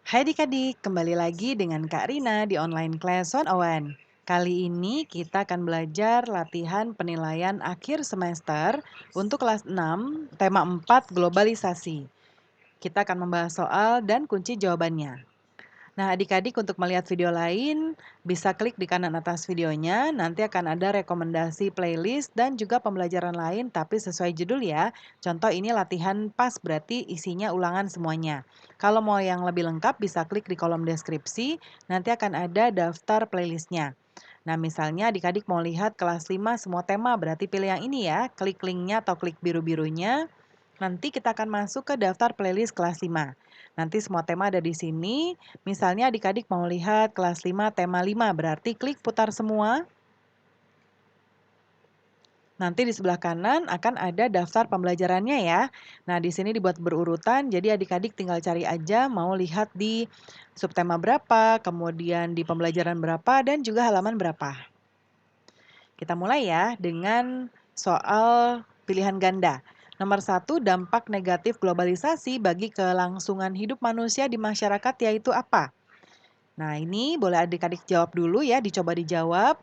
Hai adik-adik, kembali lagi dengan Kak Rina di online class 101. Kali ini kita akan belajar latihan penilaian akhir semester untuk kelas 6, tema 4 globalisasi. Kita akan membahas soal dan kunci jawabannya. Nah, adik-adik untuk melihat video lain, bisa klik di kanan atas videonya, nanti akan ada rekomendasi playlist dan juga pembelajaran lain, tapi sesuai judul ya. Contoh ini latihan pas, berarti isinya ulangan semuanya. Kalau mau yang lebih lengkap, bisa klik di kolom deskripsi, nanti akan ada daftar playlistnya. Nah, misalnya adik-adik mau lihat kelas 5 semua tema, berarti pilih yang ini ya, klik linknya atau klik biru-birunya, nanti kita akan masuk ke daftar playlist kelas 5. Nanti semua tema ada di sini. Misalnya adik-adik mau lihat kelas 5 tema 5, berarti klik putar semua. Nanti di sebelah kanan akan ada daftar pembelajarannya ya. Nah, di sini dibuat berurutan, jadi adik-adik tinggal cari aja mau lihat di subtema berapa, kemudian di pembelajaran berapa, dan juga halaman berapa. Kita mulai ya dengan soal pilihan ganda. Nomor 1, dampak negatif globalisasi bagi kelangsungan hidup manusia di masyarakat yaitu apa? Nah, ini boleh adik-adik jawab dulu ya, dicoba dijawab.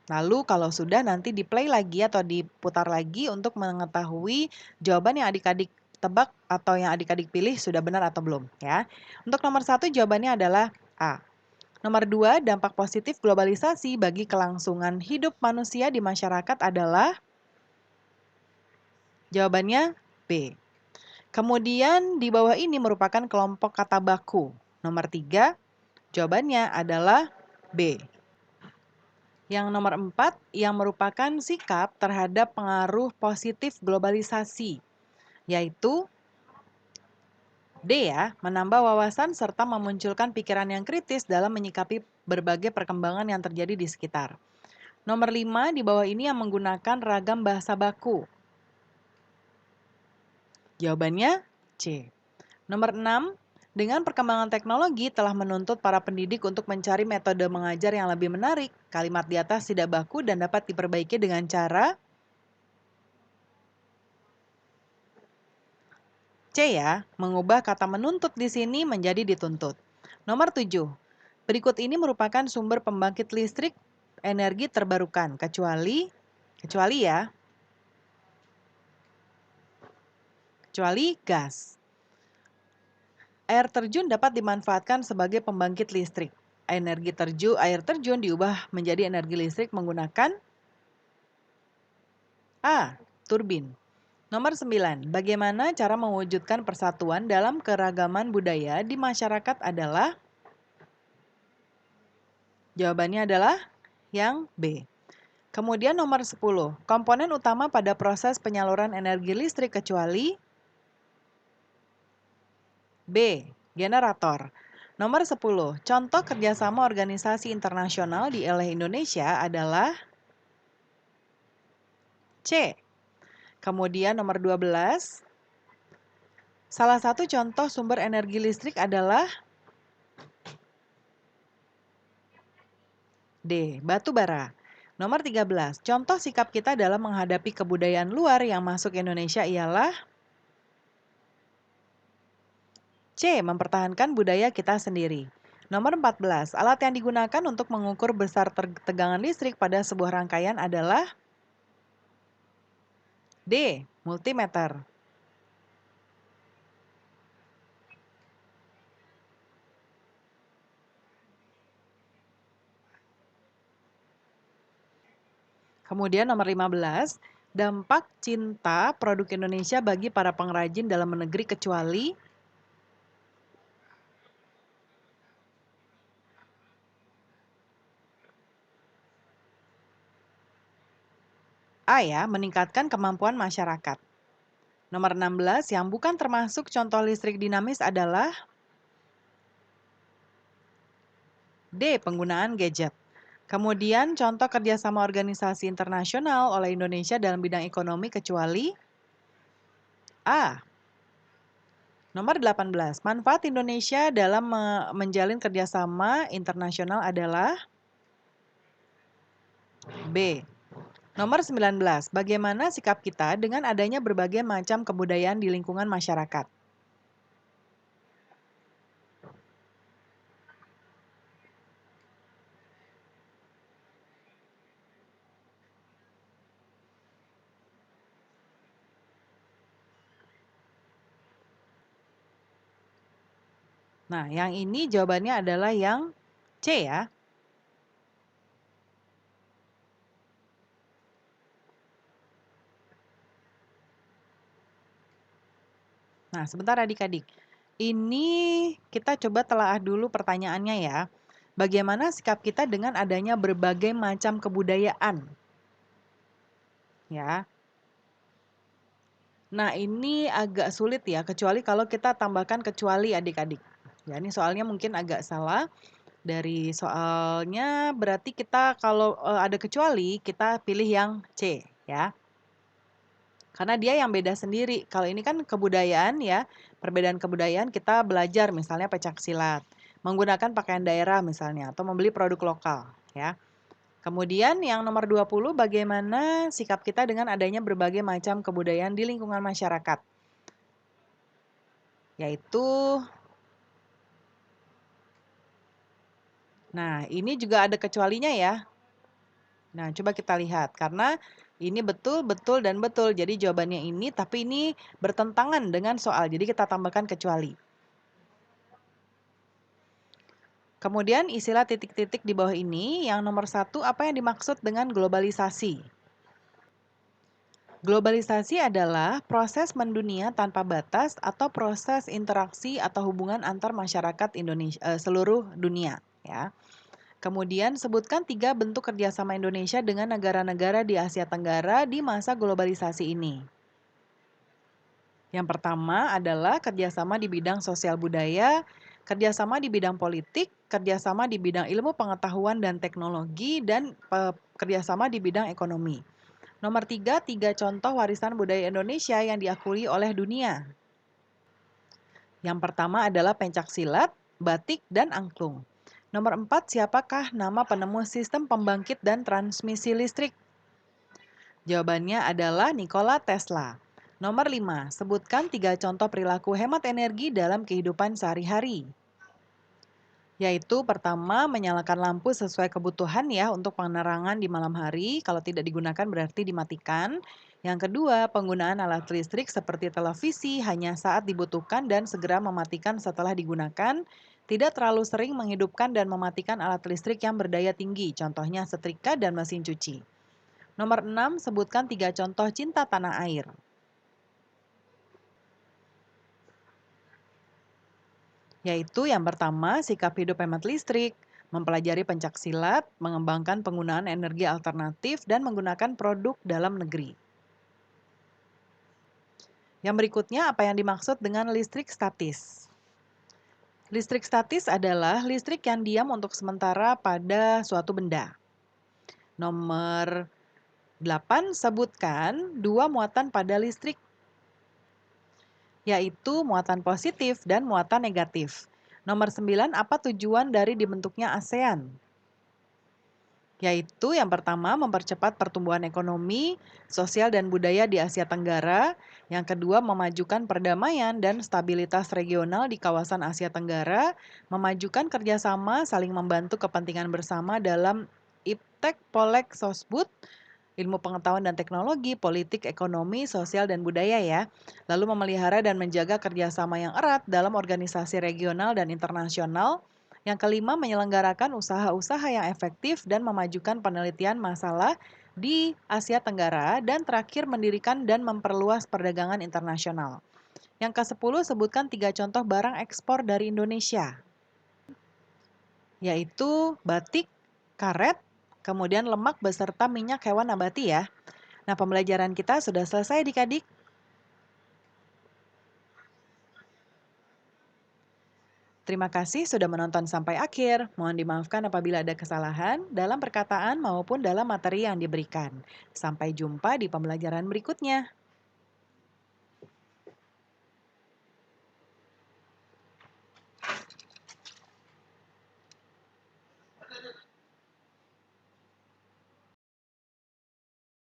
Lalu kalau sudah nanti di-play lagi atau diputar lagi untuk mengetahui jawaban yang adik-adik tebak atau yang adik-adik pilih sudah benar atau belum ya. Untuk nomor 1 jawabannya adalah A. Nomor 2, dampak positif globalisasi bagi kelangsungan hidup manusia di masyarakat adalah jawabannya B. Kemudian di bawah ini merupakan kelompok kata baku. Nomor 3, jawabannya adalah B. Yang nomor 4, yang merupakan sikap terhadap pengaruh positif globalisasi, yaitu D ya, menambah wawasan serta memunculkan pikiran yang kritis dalam menyikapi berbagai perkembangan yang terjadi di sekitar. Nomor 5, di bawah ini yang menggunakan ragam bahasa baku. Jawabannya C. Nomor 6, dengan perkembangan teknologi telah menuntut para pendidik untuk mencari metode mengajar yang lebih menarik. Kalimat di atas tidak baku dan dapat diperbaiki dengan cara C ya, mengubah kata menuntut di sini menjadi dituntut. Nomor 7, berikut ini merupakan sumber pembangkit listrik energi terbarukan, kecuali gas. Air terjun dapat dimanfaatkan sebagai pembangkit listrik. Air terjun diubah menjadi energi listrik menggunakan A. Turbin. Nomor 9, bagaimana cara mewujudkan persatuan dalam keragaman budaya di masyarakat adalah jawabannya adalah yang B. Kemudian nomor 10, komponen utama pada proses penyaluran energi listrik kecuali B. Generator. Nomor 10, contoh kerjasama organisasi internasional di oleh Indonesia adalah C. Kemudian nomor 12, salah satu contoh sumber energi listrik adalah D. Batu bara. Nomor 13, contoh sikap kita dalam menghadapi kebudayaan luar yang masuk Indonesia ialah C. Mempertahankan budaya kita sendiri. Nomor 14, alat yang digunakan untuk mengukur besar tegangan listrik pada sebuah rangkaian adalah D. Multimeter. Kemudian nomor 15, dampak cinta produk Indonesia bagi para pengrajin dalam negeri kecuali A ya, meningkatkan kemampuan masyarakat. Nomor 16, yang bukan termasuk contoh listrik dinamis adalah D. Penggunaan gadget. Kemudian contoh kerjasama organisasi internasional oleh Indonesia dalam bidang ekonomi kecuali A. Nomor 18, manfaat Indonesia dalam menjalin kerjasama internasional adalah B. Nomor 19, bagaimana sikap kita dengan adanya berbagai macam kebudayaan di lingkungan masyarakat? Nah, yang ini jawabannya adalah yang C ya. Nah, sebentar adik-adik. Ini kita coba telaah dulu pertanyaannya ya. Bagaimana sikap kita dengan adanya berbagai macam kebudayaan? Ya. Nah, ini agak sulit ya, kecuali kalau kita tambahkan kecuali adik-adik. Ya, ini soalnya mungkin agak salah. Dari soalnya berarti kita kalau ada kecuali, kita pilih yang C ya. Karena dia yang beda sendiri. Kalau ini kan kebudayaan ya, perbedaan kebudayaan kita belajar misalnya pencak silat, menggunakan pakaian daerah misalnya, atau membeli produk lokal ya. Kemudian yang nomor 20, bagaimana sikap kita dengan adanya berbagai macam kebudayaan di lingkungan masyarakat. Yaitu, nah ini juga ada kecualinya ya. Nah coba kita lihat, karena ini betul, betul, dan betul. Jadi jawabannya ini, tapi ini bertentangan dengan soal. Jadi kita tambahkan kecuali. Kemudian isilah titik-titik di bawah ini. Yang nomor 1, apa yang dimaksud dengan globalisasi? Globalisasi adalah proses mendunia tanpa batas atau proses interaksi atau hubungan antar masyarakat Indonesia, seluruh dunia. Ya. Kemudian sebutkan 3 bentuk kerjasama Indonesia dengan negara-negara di Asia Tenggara di masa globalisasi ini. Yang pertama adalah kerjasama di bidang sosial budaya, kerjasama di bidang politik, kerjasama di bidang ilmu pengetahuan dan teknologi, dan kerjasama di bidang ekonomi. Nomor 3, 3 contoh warisan budaya Indonesia yang diakui oleh dunia. Yang pertama adalah pencak silat, batik, dan angklung. Nomor 4, siapakah nama penemu sistem pembangkit dan transmisi listrik? Jawabannya adalah Nikola Tesla. Nomor 5, sebutkan 3 contoh perilaku hemat energi dalam kehidupan sehari-hari. Yaitu pertama, menyalakan lampu sesuai kebutuhan ya untuk penerangan di malam hari. Kalau tidak digunakan berarti dimatikan. Yang kedua, penggunaan alat listrik seperti televisi hanya saat dibutuhkan dan segera mematikan setelah digunakan. Tidak terlalu sering menghidupkan dan mematikan alat listrik yang berdaya tinggi, contohnya setrika dan mesin cuci. Nomor 6, sebutkan 3 contoh cinta tanah air. Yaitu yang pertama, sikap hidup hemat listrik, mempelajari pencak silat, mengembangkan penggunaan energi alternatif, dan menggunakan produk dalam negeri. Yang berikutnya, apa yang dimaksud dengan listrik statis? Listrik statis adalah listrik yang diam untuk sementara pada suatu benda. Nomor 8, sebutkan 2 muatan pada listrik, yaitu muatan positif dan muatan negatif. Nomor 9, apa tujuan dari dibentuknya ASEAN? Yaitu yang pertama mempercepat pertumbuhan ekonomi, sosial dan budaya di Asia Tenggara, yang kedua memajukan perdamaian dan stabilitas regional di kawasan Asia Tenggara, memajukan kerjasama saling membantu kepentingan bersama dalam IPTEK, Polek, Sosbud, ilmu pengetahuan dan teknologi, politik, ekonomi, sosial, dan budaya ya. Lalu memelihara dan menjaga kerjasama yang erat dalam organisasi regional dan internasional. Yang kelima, menyelenggarakan usaha-usaha yang efektif dan memajukan penelitian masalah di Asia Tenggara. Dan terakhir, mendirikan dan memperluas perdagangan internasional. Yang ke-10, sebutkan 3 contoh barang ekspor dari Indonesia, yaitu batik, karet, kemudian lemak beserta minyak hewan nabati ya. Nah, pembelajaran kita sudah selesai adik-adik. Terima kasih sudah menonton sampai akhir. Mohon dimaafkan apabila ada kesalahan dalam perkataan maupun dalam materi yang diberikan. Sampai jumpa di pembelajaran berikutnya.